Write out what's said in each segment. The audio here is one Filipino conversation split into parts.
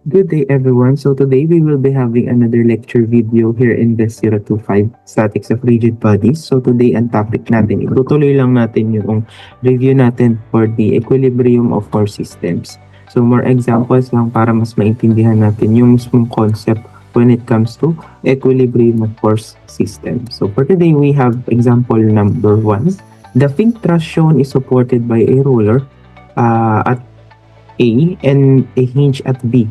Good day everyone. So today we will be having another lecture video here in this 025 Statics of Rigid Bodies. So today ang topic natin, itutuloy lang natin yung review natin for the equilibrium of force systems. So more examples lang para mas maintindihan natin yung mismong concept when it comes to equilibrium of force system. So for today we have example number 1. The fin thrust shown is supported by a roller at A and a hinge at B.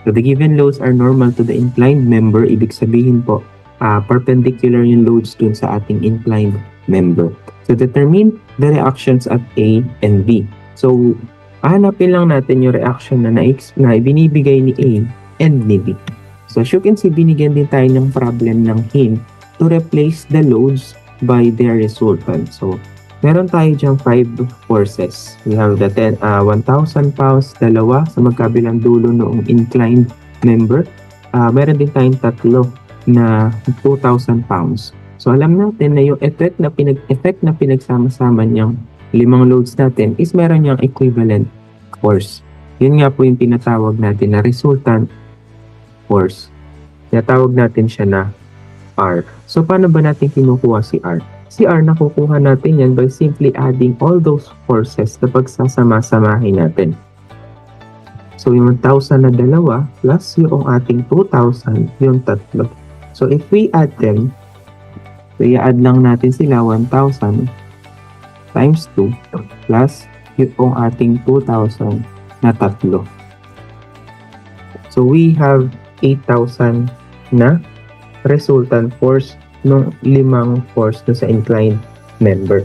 So the given loads are normal to the inclined member. Ibig sabihin po, perpendicular yung loads dun sa ating inclined member. So determine the reactions at A and B. So hahanapin lang natin yung reaction na binibigay ni A and ni B. So as you can see, binigyan din tayo ng problem ng hint to replace the loads by their resultant. So meron tayo diyang 5 forces. We have the 1,000 pounds, dalawa sa magkabilang dulo noong inclined member. Meron din tayong tatlo na 2,000 pounds. So alam natin na yung effect na pinagsama-sama niyang limang loads natin is meron niyang equivalent force. Yun nga po yung tinatawag natin na resultant force. Tinatawag natin siya na R. So paano ba natin kinukuha si R? Si R nakukuha natin yan by simply adding all those forces na pagsasama-samahin natin. So yung 1,000 na dalawa plus yung ating 2,000 yung tatlo. So if we add them, so i-add lang natin sila 1,000 times 2 plus yung ating 2,000 na tatlo. So we have 8,000 na resultant force nung limang force na sa inclined member.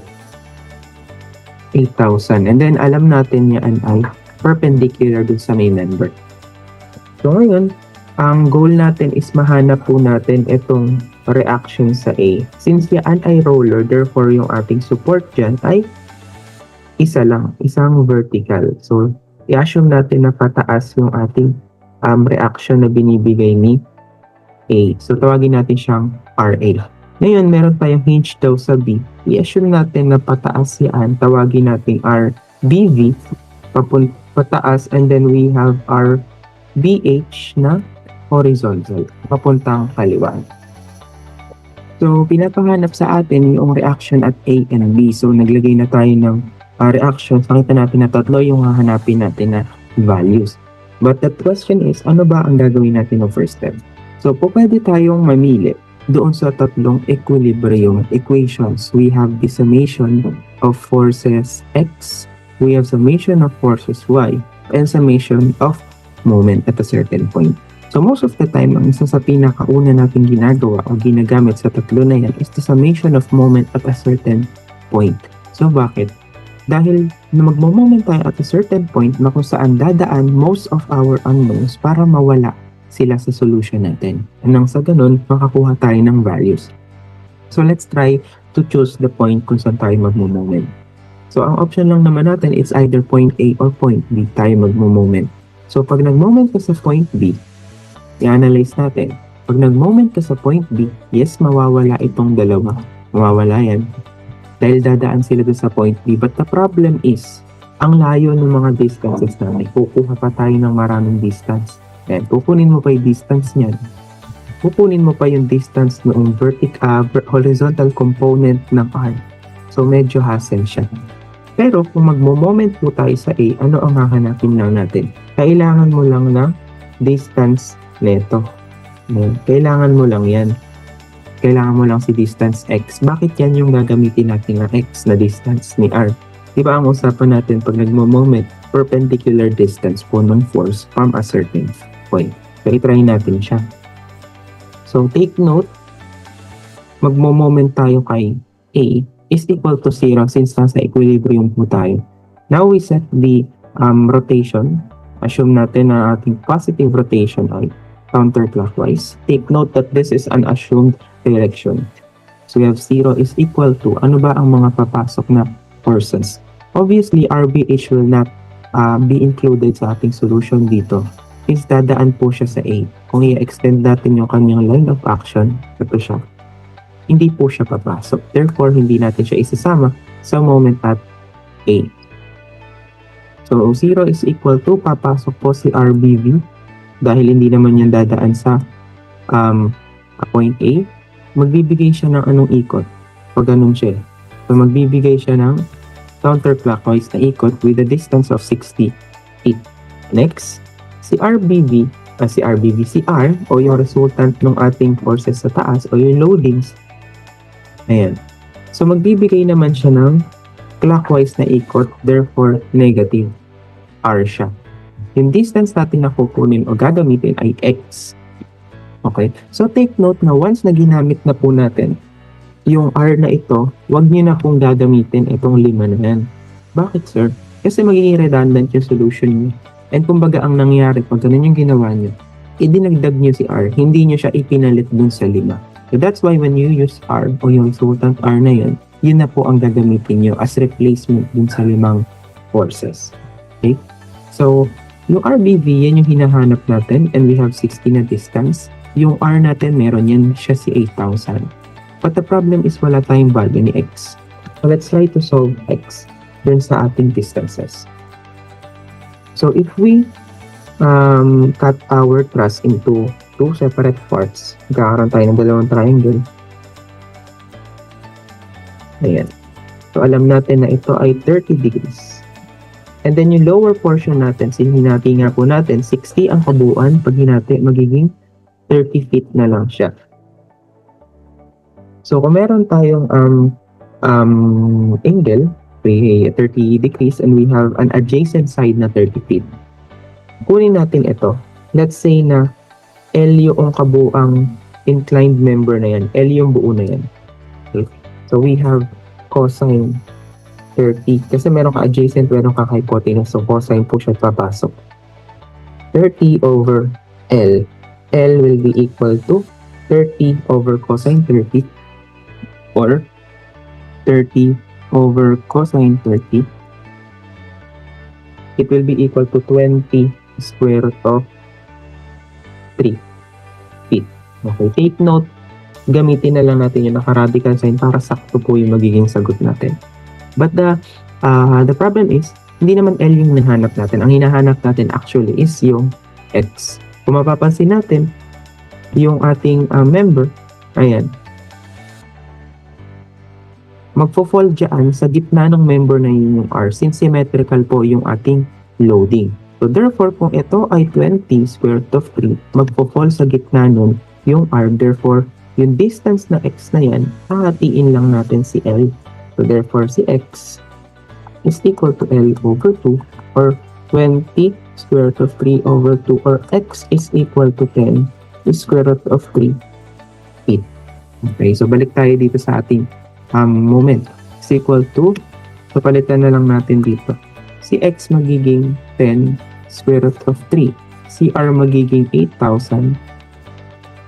8,000. And then, alam natin yan ay perpendicular dun sa may member. So, ngayon, ang goal natin is mahanap po natin itong reaction sa A. Since yan ay roller, therefore, yung ating support dyan ay isa lang, isang vertical. So, i-assume natin na pataas yung ating reaction na binibigay ni A. So, tawagin natin siyang RA. Ngayon, meron tayong hinge daw sa B. I-assume natin na pataas yan. Tawagin natin RBV, pataas, and then we have RBH na horizontal, papuntang kaliwa. So, pinapahanap sa atin yung reaction at A and B. So, naglagay na tayo ng reaction. Nakita natin na tatlo yung hahanapin natin na values. But the question is, ano ba ang gagawin natin ng first step? So, pwede tayong mamili doon sa tatlong equilibrium equations. We have the summation of forces X, we have summation of forces Y, and summation of moment at a certain point. So most of the time, ang isa sa pinakauna natin ginagawa o ginagamit sa tatlo na yan is the summation of moment at a certain point. So bakit? Dahil na magmo-moment tayo at a certain point na kung saan dadaan most of our unknowns para mawala sila sa solution natin. Nang sa ganun, makakuha tayo ng values. So let's try to choose the point kung saan tayo magmo-moment. So ang option lang naman natin is either point A or point B tayo magmo-moment. So pag nag-moment ka sa point B, i-analyze natin. Pag nag-moment ka sa point B, yes, mawawala itong dalawa. Mawawala yan. Dahil dadaan sila doon sa point B. But the problem is, ang layo ng mga distances natin. Kukuha pa tayo ng maraming distance. And kukunin mo pa yung distance niyan. Kukunin mo pa yung distance noong horizontal component ng R. So medyo hassle siya. Pero kung magmo-moment po tayo sa A, ano ang hahanapin lang natin? Kailangan mo lang ng distance neto. Kailangan mo lang yan. Kailangan mo lang si distance X. Bakit yan yung gagamitin natin na X na distance ni R? Diba ang usapan natin pag nagmo-moment, perpendicular distance po ng force from a certain point. So, i-try natin siya. So, take note, magmo-moment tayo kay A is equal to 0 since nasa equilibrium po tayo. Now, we set the rotation. Assume natin na ating positive rotation ay counterclockwise. Take note that this is an assumed direction. So, we have 0 is equal to, ano ba ang mga papasok na forces? Obviously, RBH will not be included sa ating solution dito. Is dadaan po siya sa A. Kung i-extend natin yung kanyang line of action, ito siya. Hindi po siya papasok. Therefore, hindi natin siya isasama sa moment at A. So, 0 is equal to, papasok po si RBV dahil hindi naman yan dadaan sa point A, magbibigay siya ng anong ikot pag ganun siya. So magbibigay siya ng counterclockwise na ikot with a distance of 60 feet. Next, si RBV, si R o yung resultant ng ating forces sa taas o yung loadings. Ayan. So magbibigay naman siya ng clockwise na ikot, therefore negative R siya. Yung distance natin na kukunin o gagamitin ay X. Okay? So take note na once na ginamit na po natin yung R na ito, wag niyo na pong gagamitin itong 5 na yan. Bakit, sir? Kasi magiging redundant yung solution niyo. And kumbaga ang nangyari pag ganun yung ginawa niyo, idinagdag niyo si R, hindi niyo siya ipinalit dun sa 5. So that's why when you use R o yung resultant R na yun na po ang gagamitin niyo as replacement dun sa 5 forces. Okay? So, yung RBV, yan yung hinahanap natin and we have 60 na distance. Yung R natin, meron yan siya si 8,000. But the problem is wala tayong value ni X. So let's try to solve X dun sa ating distances. So if we cut our truss into 2 separate parts, magkakaroon tayo ng dalawang triangle. Ayan. So alam natin na ito ay 30 degrees. And then yung lower portion natin, hinati nga po natin, 60 ang kabuuan. Pag hinati, magiging 30 feet na lang siya. So kung meron tayong angle, 30 degrees, and we have an adjacent side na 30 feet. Kunin natin ito. Let's say na L yung kabuang inclined member na yan. L yung buo na yan. Okay. So we have cosine 30. Kasi meron ka adjacent, meron ka hypotenuse. So cosine po siya papasok. 30 over L. L will be equal to 30 over cosine 30 or 30 over cosine 30. It will be equal to 20 square root of 3 feet. Okay, take note, gamitin na lang natin yung naka-radical sign para sakto po yung magiging sagot natin. But the problem is, hindi naman L yung hinahanap natin. Ang hinahanap natin actually is yung X. Kung mapapansin natin, yung ating member, ayan, magfo-fall dyan sa gitna ng member na yun yung R since symmetrical po yung ating loading. So therefore, kung ito ay 20 square root of 3, magfo-fall sa gitna nun yung R. Therefore, yung distance na X na yan, hahatiin lang natin si L. So therefore, si X is equal to L over 2 or 20 square root of 3 over 2 or X is equal to 10 square root of 3 feet. Okay, so balik tayo dito sa ating moment is equal to, so palitan na lang natin dito. Si X magiging 10 square root of 3. Si R magiging 8,000.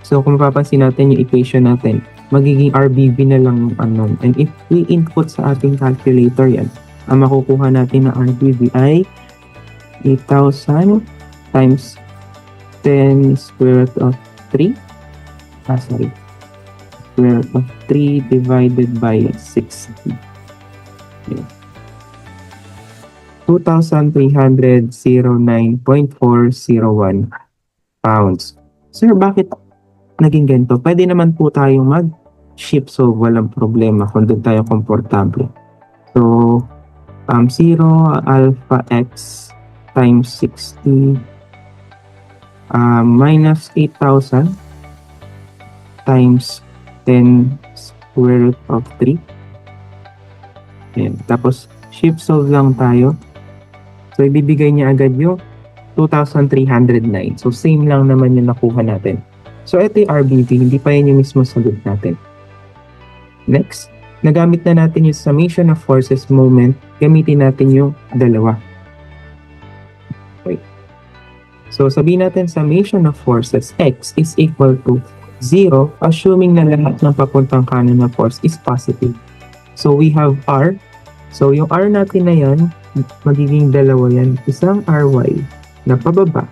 So kung mapapansin natin yung equation natin, magiging RBV na lang unknown. And if we input sa ating calculator yan, ang makukuha natin na RBV ay 8,000 times 10 square root of 3. Square root of 3 divided by 60. Okay. 2,309.401 pounds. Sir, bakit naging ganito? Pwede naman po tayong mag-shift solve, walang problema kung doon tayo komportable. So, 0 alpha x times 60 minus 8,000 times 10 square root of 3. Ayan. Tapos, shift solve lang tayo. So, ibibigay niya agad yung 2,309. So, same lang naman yung nakuha natin. So, ito yung RBV. Hindi pa yun yung mismo sagot natin. Next, nagamit na natin yung summation of forces moment. Gamitin natin yung dalawa. Okay. So, sabihin natin summation of forces X is equal to 0, assuming na lahat ng papuntang kanan na force is positive. So, we have R. So, yung R natin na yan, magiging dalawa yan. Isang RY na pababa,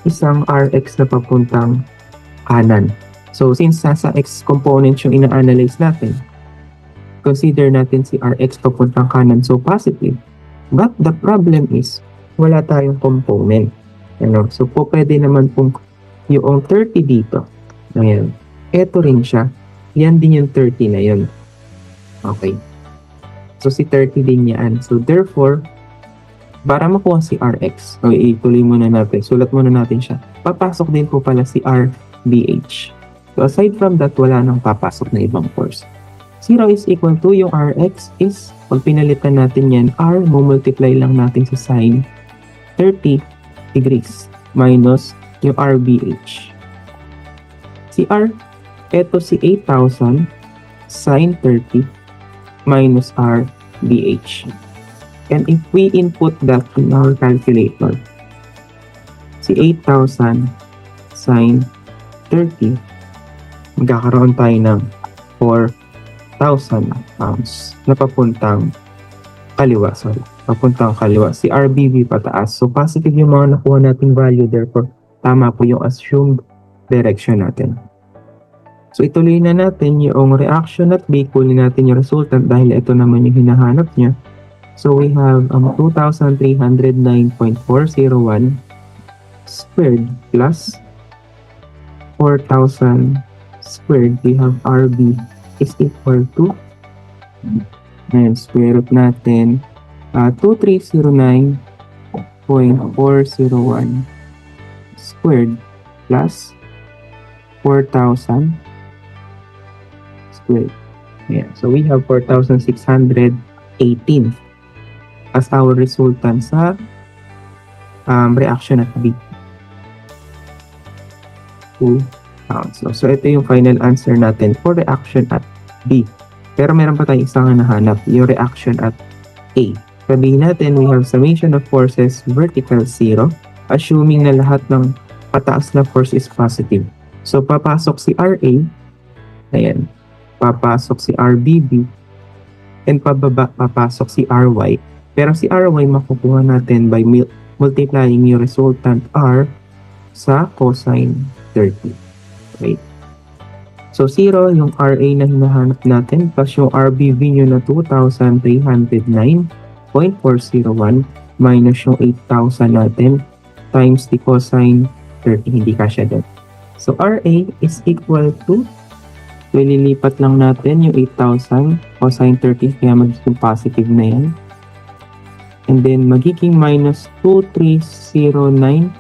isang RX na papuntang kanan. So, since nasa X component yung ina-analyze natin, consider natin si RX papuntang kanan, so positive. But the problem is, wala tayong component. Ano? So po pwede naman pong yung 30 dito. Ayan. Ito rin siya. Yan din yung 30 na yun. Okay. So si 30 din yan. So therefore, para makuha si Rx, okay, ituloy muna natin. Sulat muna natin siya. Papasok din po pala si RBH. So aside from that, wala nang papasok na ibang force. 0 is equal to yung Rx is, pag pinalitan natin yan, R, multiply lang natin sa sine 30 degrees minus yung RBH. Si R, eto si 8,000 sine 30 minus RBH. And if we input that in our calculator, si 8,000 sine 30, magkakaroon tayo ng 4,000 pounds na papuntang kaliwa. Papuntang kaliwa. Si RBB pataas. So, positive yung mga nakuha nating value. Therefore, tama po yung assumed direction natin. So, ituloy na natin yung reaction at B. Kunin natin yung resultant dahil ito naman yung hinahanap niya. So, we have 2,309.401 squared plus 4,000 squared. We have RB is equal to, and square root natin, 2,309.401 squared plus 4,000 squared. Yeah, so we have 4,618 as our resultant sa reaction at B. 2 pounds. So ito yung final answer natin for reaction at B. Pero meron pa tayong isang nahanap, yung reaction at A. Sabihin natin, we have summation of forces vertical 0, assuming na lahat ng pataas na force is positive. So papasok si RA, ayan, papasok si RBB, and pababa papasok si RY. Pero si RY makukuha natin by multiplying yung resultant R sa cosine 30. Okay. So 0 yung RA na hinahanap natin plus yung RBB nyo na 2,309.401 minus yung 8,000 natin times the cosine 30. Hindi kasya doon. So RA is equal to, so ililipat lang natin yung 8,000 cosine 30 kaya magiging positive na yan. And then magiging minus 2,309.401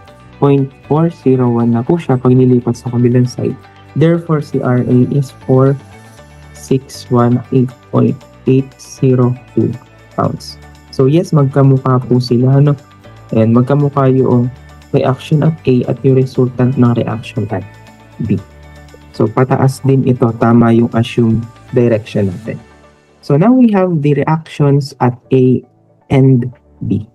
na po siya pag nilipat sa kabilang side. Therefore, si RA is 4,618.802 pounds. So yes, magkamukha po sila, no? And magkamukha yung reaction at A at yung resultant ng reaction at B. So pataas din ito, tama yung assumed direction natin. So now we have the reactions at A and B.